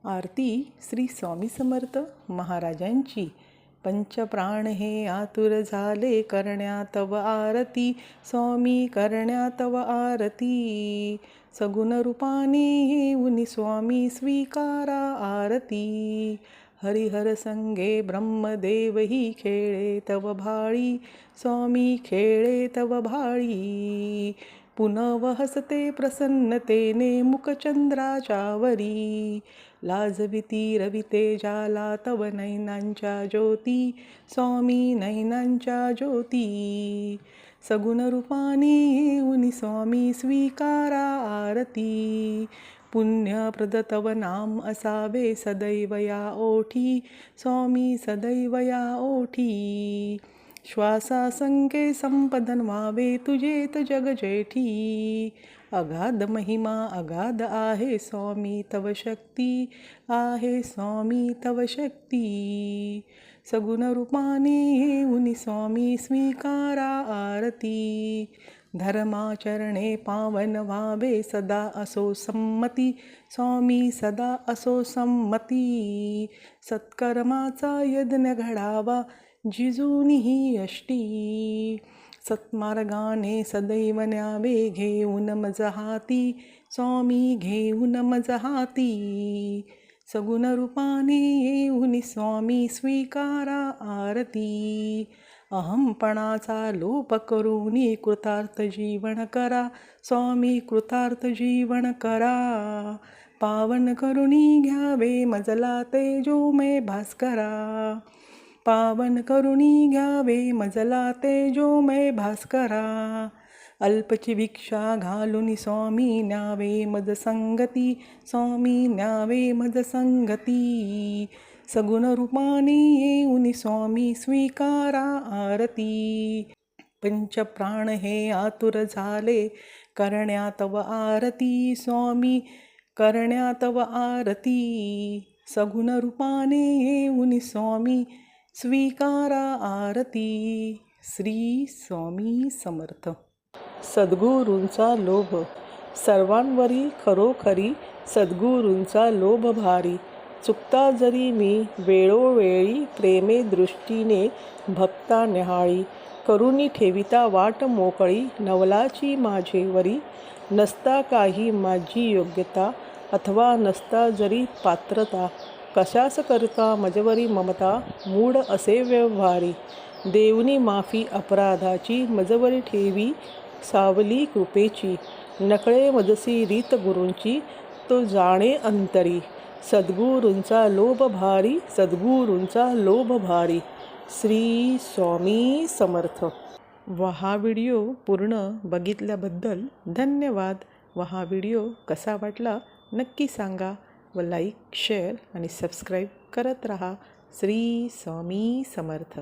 आरती श्री स्वामी समर्थ महाराजांची। पंचप्राण हे आतुर झाले करण्या तव आरती, स्वामी करण्या तव आरती। सगुण रूपाने येऊन स्वामी स्वीकारा आरती। हरिहर संगे ब्रह्मदेव ही खेळे तव भाळी, स्वामी खेळे तव भाळी। पुनव हसते प्रसन्नतेने मुखचंद्राच्यावरी, लाजविती रविते जाला तव नयनांच्या ज्योती, स्वामी नयनांच्या ज्योती। सगुण रूपाने येऊन स्वामी स्वीकारा आरती। पुण्यप्रद तव नाम असावे सदैव या ओठी, स्वामी सदैव या ओठी। श्वासासंगे संपदन व्हावे तुझेत जग जेठी। अगाध महिमा अगाध आहे स्वामी तव शक्ती, आहे स्वामी तव शक्ती। सगुण रूपाने येऊन स्वामी स्वीकारा आरती। धर्माचरणे पावन व्हावे सदा असो संमती, स्वामी सदा असो संमती। सत्कर्माचा यज्ञ घडावा जिजून ही यष्टी, सत्मार्गाने सदैव न्यावे घेऊन मज हाती, स्वामी घेऊन मज हाती। सगुण रूपाने येऊन स्वामी स्वीकारा आरती। अहंपणाचा लोप करूनी कृतार्थ जीवन करा, स्वामी कृतार्थ जीवन करा। पावन करुणी घ्यावे मजला तेजोमय भास्करा, पावन करुणी घ्यावे मजला तेजोमय भास्करा। अल्पची भिक्षा घालून स्वामी न्यावे मज संगती, स्वामी न्यावे मज संगती। सगुण रूपाने येऊन स्वामी स्वीकारा आरती। पंचप्राण हे आतुर झाले करण्या तव आरती, स्वामी करण्या तव आरती। सगुण रूपाने येऊन स्वामी स्वीकारा आरती। श्री स्वामी समर्थ। सद्गुरूंचा लोभ सर्वांवरी खरोखरी, सद्गुरूंचा लोभ भारी। चुकता जरी मी वेळोवेळी प्रेमे दृष्टीने भक्ता न्याहाळी, करुणी ठेविता वाट मोकळी नवलाची माझेवरी। नसता काही माझी योग्यता अथवा नसता जरी पात्रता, कशास करता मजवरी ममता मूढ असे व्यवहारी। देऊनी माफी अपराधाची मजवरी ठेवी सावली कृपेची, नकळे मजसी रीत गुरूंची तो जाणे अंतरी। सद्गुरूंचा लोभ भारी, सद्गुरूंचा लोभ भारी। श्री स्वामी समर्थ। हा व्हिडिओ पूर्ण बघितल्याबद्दल धन्यवाद। हा व्हिडिओ कसा वाटला नक्की सांगा व लाईक शेअर आणि सबस्क्राईब करत रहा। श्री स्वामी समर्थ।